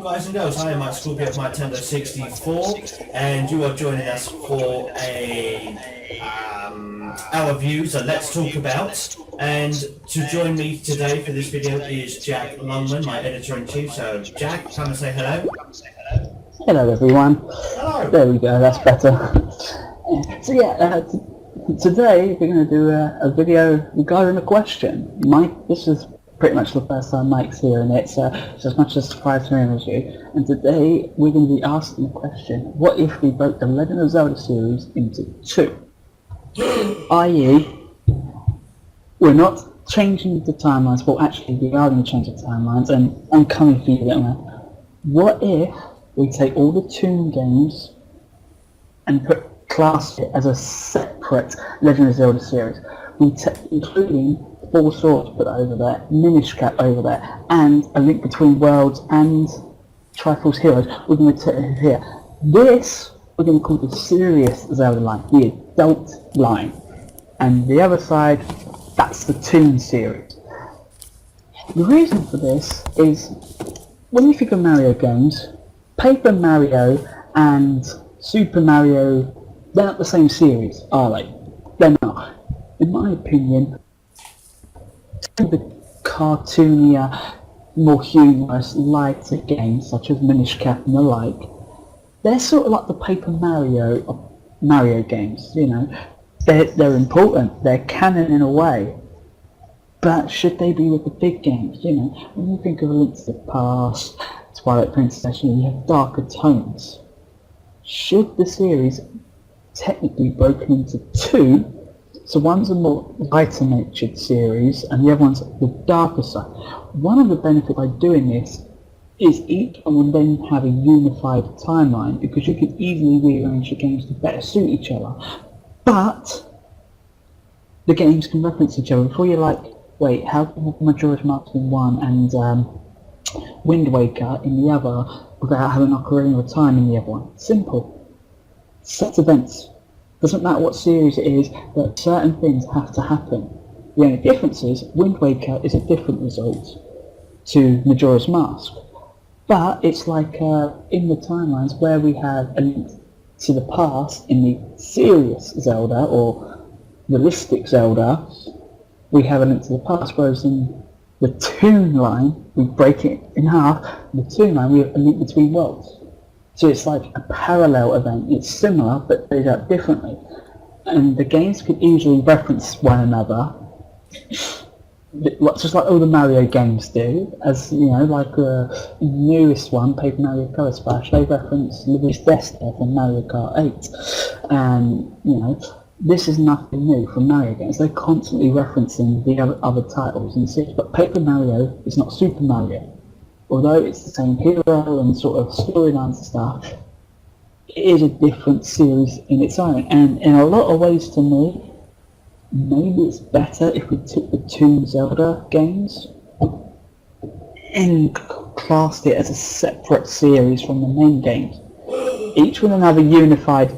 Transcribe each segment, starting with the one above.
Guys and girls, I am Mike Scorpio of Miketendo64, and you are joining us for our views and Let's Talk About. And to join me today for this video is Jack Longman, my editor-in-chief. So Jack, come and say hello. Hello everyone. Hello. There we go, that's better. So yeah, today we're going to do a video regarding a question. Mike, this is pretty much the first time Mike's here, and it's as much a surprise to him as you. And today we're going to be asking the question, what if we broke the Legend of Zelda series into two? I.e., we're not changing the timelines, well actually we are going to change the timelines, and I'm coming for you there, man. What if we take all the Toon games and class it as a separate Legend of Zelda series? We including Four Swords put over there, Minish Cap over there, and A Link Between Worlds and Triforce Heroes. We're going to take it here. This we're going to call the serious Zelda line, the adult line, and the other side, that's the Toon series. The reason for this is when you think of Mario games, Paper Mario and Super Mario, they're not the same series, are they? They're not. In my opinion, the cartoonier, more humorous, lighter games such as Minish Cap and the like, they're sort of like the Paper Mario of Mario games, you know. They're important, they're canon in a way, but should they be with the big games, you know? When you think of A Link to the Past, Twilight Princess, you have darker tones. Should the series technically broken into two? So one's a more lighter natured series and the other one's the darker side. One of the benefits by doing this is each one will then have a unified timeline, because you can easily rearrange the games to better suit each other. But the games can reference each other before you're like, wait, how can we have Majora's Mask in one and Wind Waker in the other without having Ocarina of Time in the other one? Simple. Set events. Doesn't matter what series it is, but certain things have to happen. The only difference is Wind Waker is a different result to Majora's Mask. But it's like in the timelines where we have A Link to the Past in the serious Zelda or realistic Zelda, we have A Link to the Past, whereas in the Toon line, we break it in half. In the Toon line, we have A Link Between Worlds. So it's like a parallel event. It's similar, but played out differently. And the games could easily reference one another, just like all the Mario games do. As you know, like the newest one, Paper Mario Color Splash, they reference Luigi's Destiny from Mario Kart 8. And, you know, this is nothing new from Mario games. They're constantly referencing the other titles in the series. But Paper Mario is not Super Mario. Although it's the same hero and sort of storylines and stuff, it is a different series in its own. And in a lot of ways to me, maybe it's better if we took the Toon Zelda games and classed it as a separate series from the main games. Each would then have a unified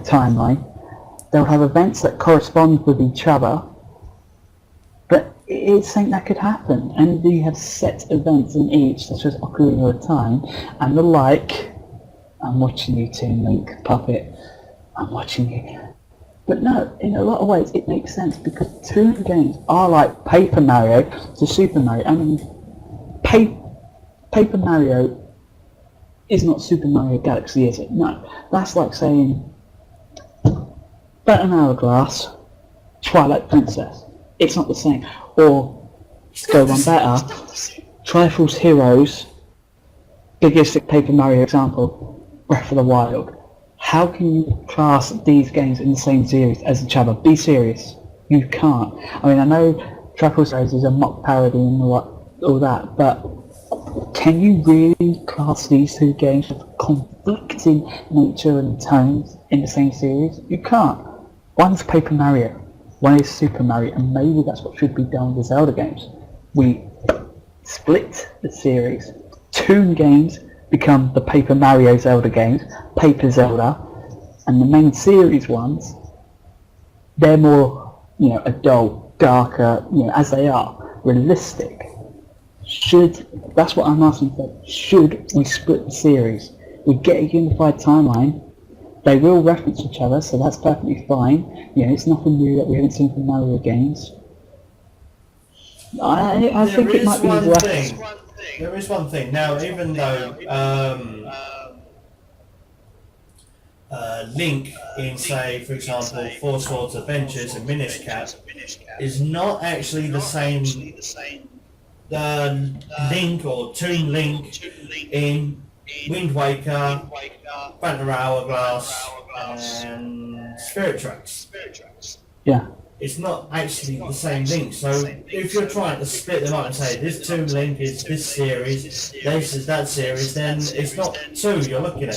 timeline. They'll have events that correspond with each other. But it's something that could happen, and you have set events in each, such as Ocarina of Time and the like. I'm watching you, Toon Link Puppet. I'm watching you. But no, in a lot of ways it makes sense, because Toon games are like Paper Mario to Super Mario. I mean, Paper Mario is not Super Mario Galaxy, is it? No, that's like saying Battle Hourglass, Twilight Princess. It's not the same. Or, to go one better, Triforce Heroes, biggest Paper Mario example, Breath of the Wild. How can you class these games in the same series as each other? Be serious. You can't. I mean, I know Triforce Heroes is a mock parody and all that, but can you really class these two games with conflicting nature and tones in the same series? You can't. One's Paper Mario. One is Super Mario, and maybe that's what should be done with the Zelda games. We split the series. Toon games become the Paper Mario Zelda games, Paper Zelda, and the main series ones, they're more, you know, adult, darker, you know, as they are, realistic. that's what I'm asking for. Should we split the series? We get a unified timeline. They will reference each other, so that's perfectly fine. You know, it's nothing new that we haven't seen from Mario games. I think it might be worth. There is one thing. Now, even though Link in, say, for example, Four Swords Adventures and Minish Cap is not actually the same Link or Toon Link in Wind Waker, Phantom Hourglass, and Spirit Tracks. Yeah. It's not actually the same Link. So if you're trying to split them up and say this Toon Link is this series, this is that series, then it's not two you're looking at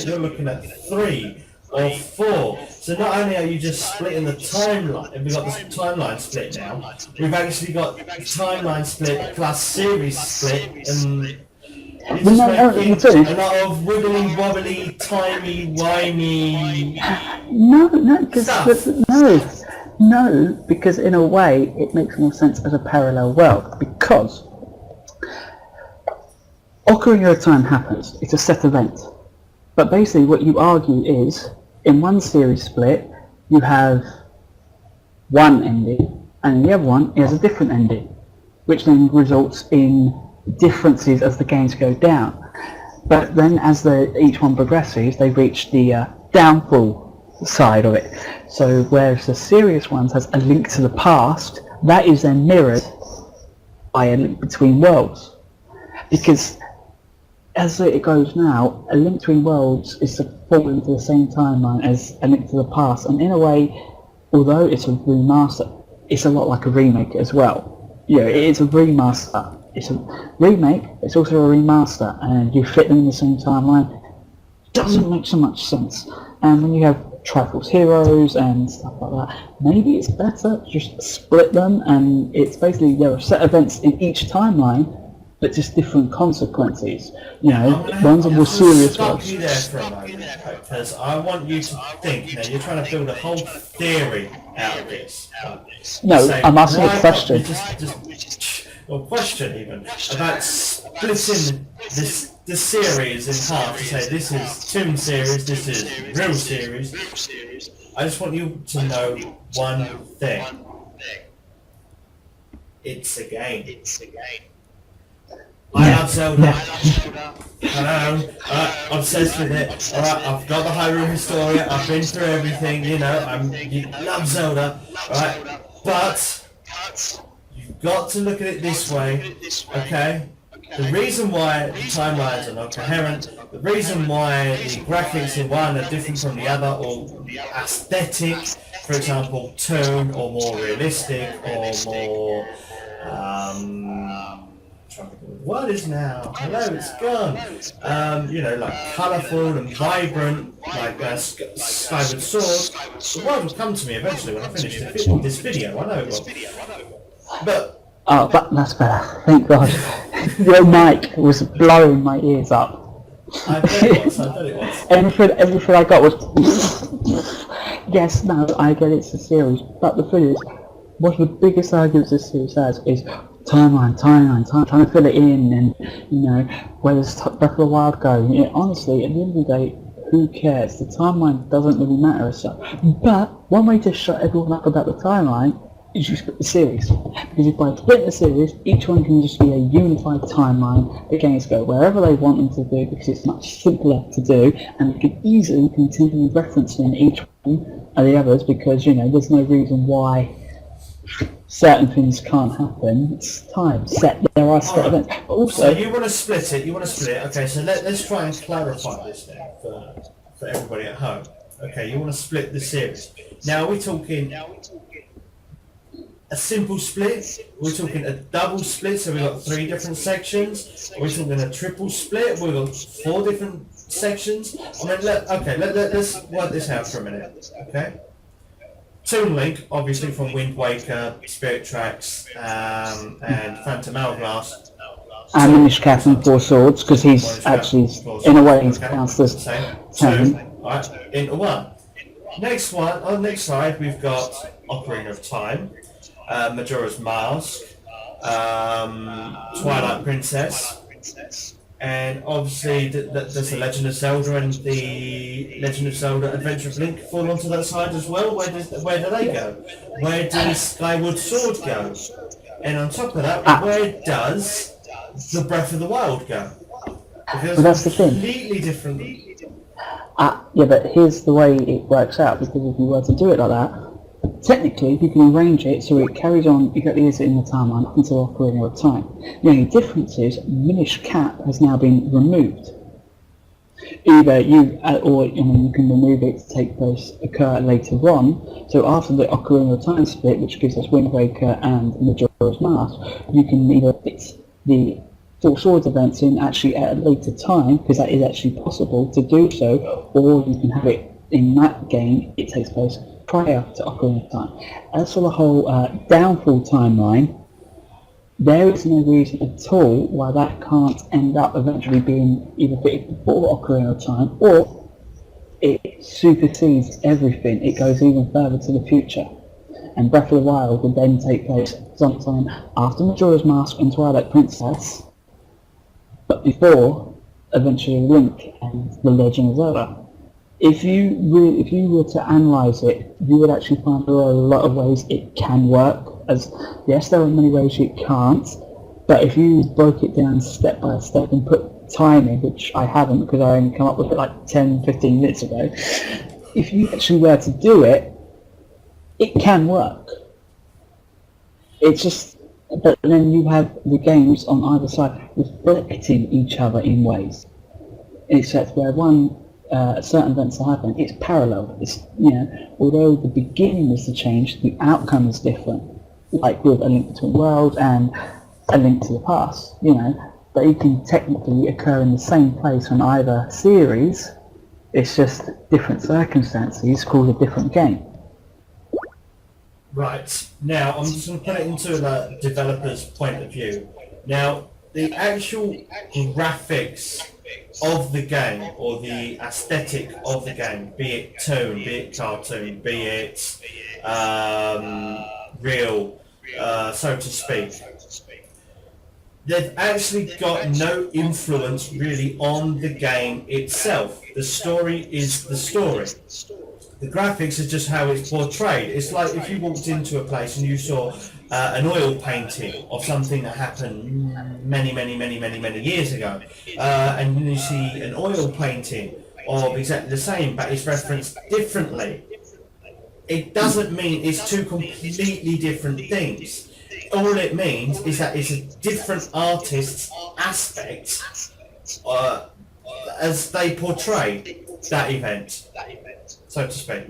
3 or 4. So not only are you just splitting the timeline, we've got this timeline split now, we've actually got timeline split plus series split, and it's just making a lot of wibbly wobbly, timey wimey No, because in a way it makes more sense as a parallel world, because Ocarina of Time happens, it's a set event, but basically what you argue is, in one series split, you have one ending, and in the other one, it has a different ending, which then results in differences as the games go down. But then as each one progresses, they reach the downfall side of it. So whereas the serious ones has a link to the past, that is then mirrored by a link between worlds. Because as it goes now, a link between worlds is to fall into the same timeline as a link to the past, and in a way, although it's a remaster, it's a lot like a remake as well. Yeah, it is a remaster. It's a remake, it's also a remaster, and you fit them in the same timeline. Doesn't make so much sense. And when you have Triforce Heroes and stuff like that, maybe it's better to just split them, and it's basically there are set events in each timeline, but just different consequences. You know, ones are more serious ones. You there for a moment, because I want you to think. Now you're trying to build a whole theory out of this. No, I'm asking a question. Or question even about splitting the series in half to say this is Toon series, this is real series. I just want you to know one thing. It's a game. I love Zelda. Hello. Obsessed with it. Alright, I've got the Hyrule Historia, I've been through everything, you know, you love Zelda. Alright, but you've got to look at it this way, okay? The reason why the timelines are not coherent, the reason why the graphics in one are different from the other, or the aesthetic, for example, Toon, or more realistic, or more, what is now? Hello, it's gone. You know, like colourful and vibrant, like Skyward Sword. The word will come to me eventually when I finish this video. I know it will. But oh, that's better. Thank God. Your mic was blowing my ears up. I bet it was. Everything I got was. Yes, no, I get it's a series, but the thing is, one of the biggest arguments this series has is timeline, trying to fill it in, and you know, where does Breath of the Wild go? You know, honestly, at the end of the day, who cares? The timeline doesn't really matter as such. But one way to shut everyone up about the timeline is you split the series. Because if by splitting the series, each one can just be a unified timeline. The games go wherever they want them to do, because it's much simpler to do, and you can easily continue referencing each one of the others, because you know there's no reason why certain things can't happen. It's time set. There are set events. But also, so you want to split it. Okay, so let's try and clarify this then for everybody at home. Okay, you want to split the series. Now, are we talking a simple split? We're talking a double split, so we've got 3 different sections. We're talking a triple split. We've got 4 different sections. I mean, let's work this out for a minute. Okay. Toon Link, obviously from Wind Waker, Spirit Tracks, and Phantom Hourglass. And Minish Cap and Four Swords, because he's actually, in a way, he's counts as 10. Alright, into 1. Next one, on the next side, we've got Ocarina of Time, Majora's Mask, Twilight Princess, and obviously does the Legend of Zelda and the Legend of Zelda Adventure of Link fall onto that side as well? Where do they go? Where does Skyward Sword go? And on top of that, where does the Breath of the Wild go? Because well, that's the thing. Completely different. Yeah, but here's the way it works out, because if you were to do it like that, technically you can arrange it so it carries on exactly as it in the timeline up until Ocarina of Time. The only difference is Minish Cap has now been removed. Either you, or you can remove it to occur later on. So after the Ocarina of Time split, which gives us Wind Waker and Majora's Mask, you can either fit the Four Swords events in actually at a later time, because that is actually possible to do so, or you can have it in that game, it takes place prior to Ocarina of Time. As for the whole downfall timeline, there is no reason at all why that can't end up eventually being either fitted before Ocarina of Time, or it supersedes everything. It goes even further to the future. And Breath of the Wild would then take place sometime after Majora's Mask and Twilight Princess, but before eventually Link and the Legend of Zelda. If you were to analyse it, you would actually find there are a lot of ways it can work. As yes, there are many ways it can't, but if you broke it down step by step and put time in, which I haven't because I only come up with it like 10-15 minutes ago, if you actually were to do it, it can work. It's just, but then you have the games on either side reflecting each other in ways. Except where certain events are happening, it's parallel. It's, although the beginning is the change, the outcome is different. Like with A Link Between Worlds and A Link to the Past, they can technically occur in the same place on either series. It's just different circumstances called a different game. Right, now I'm just going to put it into the developer's point of view. Now, the actual graphics of the game, or the aesthetic of the game, be it toon, be it cartoon, be it real, so to speak, they've actually got no influence really on the game itself. The story is the story. The graphics is just how it's portrayed. It's like if you walked into a place and you saw an oil painting of something that happened many years ago, and then you see an oil painting of exactly the same, but it's referenced differently. It doesn't mean it's two completely different things. All it means is that it's a different artist's aspect as they portray that event, so to speak.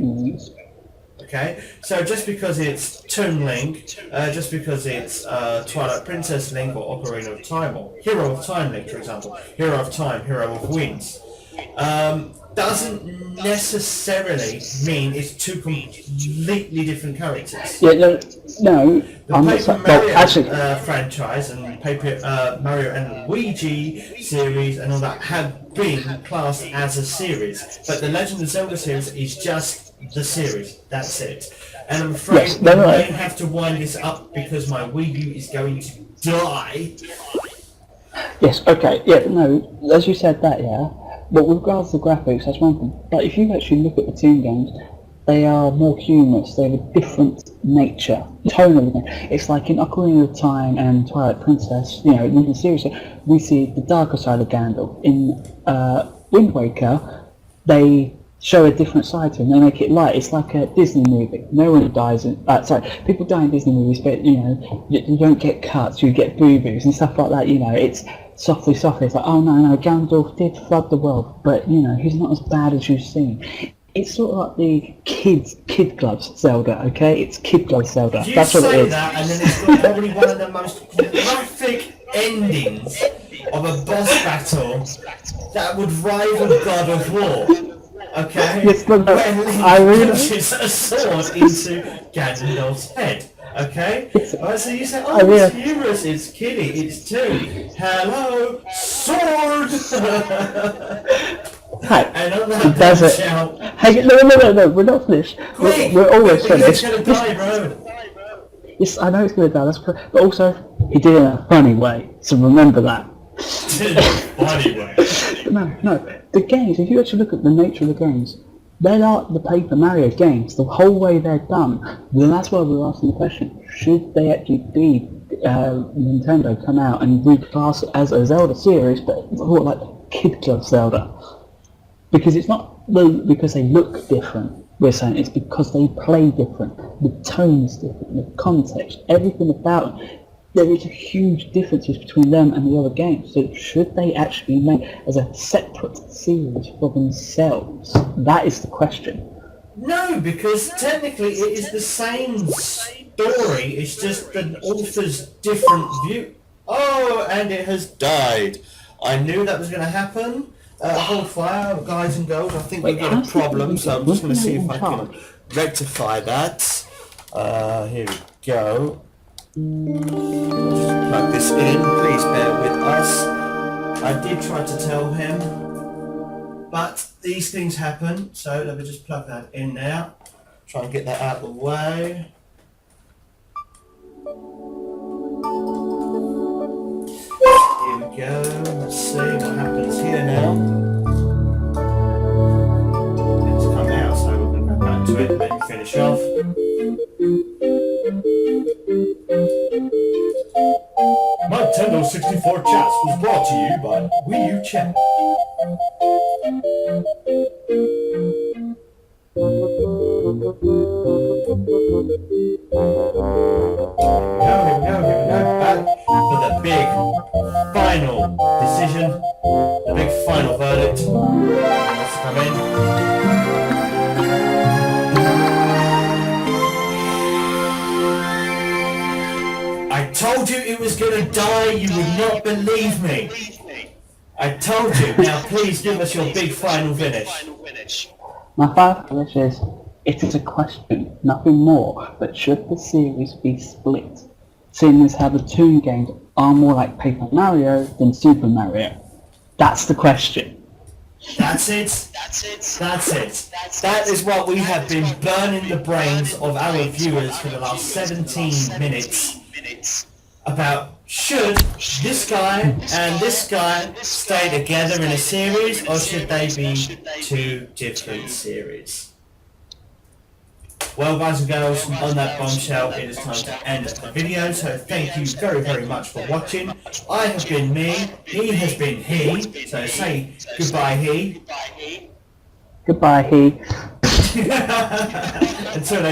Okay, so just because it's Toon Link, just because it's Twilight Princess Link or Ocarina of Time or Hero of Time Link, for example, Hero of Time, Hero of Winds, doesn't necessarily mean it's two completely different characters. Yeah, no. The Paper Mario franchise and Paper Mario and Luigi series and all that have been classed as a series, but the Legend of Zelda series is just the series. That's it. And I'm afraid we may have to wind this up because my Wii U is going to die. Yes. Okay. Yeah. No. As you said that. Yeah. But with regards to graphics, that's one thing. But if you actually look at the Toon games, they are more humorous. They have a different nature, tonally. It's like in Ocarina of Time and Twilight Princess, in the series, we see the darker side of Gandalf. In Wind Waker, they show a different side to him. They make it light. It's like a Disney movie. No one dies in... people die in Disney movies, but, you don't get cuts, you get boo-boos and stuff like that, It's softly. It's like, oh no, Gandalf did flood the world, but, he's not as bad as you've seen. It's sort of like the Kid Gloves Zelda, okay? It's Kid Gloves Zelda. That's what it is. You say that, and then it's got probably one of the most graphic endings of a boss battle that would rival God of War. Okay? Yes, but I punches a sword into Gandalf's head. Okay? Right, so you say, it's humorous, it's kiddie, it's Toon. Hello, sword! Hi. And on that shout... Hey, no, we're not finished. We're almost finished. It's gonna die, bro. Yes, I know it's going to die, that's correct. But also, He did it in a funny way, so remember that. Funny way. No. The games, if you actually look at the nature of the games, they're not the Paper Mario games. The whole way they're done. Then that's why we're asking the question, should they actually be Nintendo come out and reclass it as a Zelda series, but more like Kid Club Zelda? Because it's not because they look different, we're saying it's because they play different. The tone is different, the context, everything about it. There is a huge differences between them and the other games. So should they actually be made as a separate series for themselves? That is the question. No, because technically it is the same story. It's just the author's different view. Oh, and it has died. I knew that was going to happen. Hold fire, guys and girls. I think we've got a problem, so I'm just going to see if I can rectify that. Here we go. Just plug this in. Please bear with us. I did try to tell him, but these things happen. So let me just plug that in now. Try and get that out of the way. Here we go. Let's see what happens here now. It's come out, so we're going to go back to it. Let me finish off. Miketendo64 Chats was brought to you by Wii U Channel. Here we go, back for the big final decision, the big final verdict. Let's come in. I told you it was going to die, you would not believe me. I told you. Now please give us your big final finish. My final finish is, it is a question, nothing more, but should the series be split? Seeing as how the Toon games are more like Paper Mario than Super Mario. That's the question. That's it. That is what we have been burning the brains of our viewers for the last 17 minutes. About should this guy and this guy stay together in a series, or should they be two different series? Well, guys and girls, on that bombshell, it is time to end the video. So thank you very, very much for watching. I have been me, he has been he. So say goodbye, he. Goodbye, he. Until next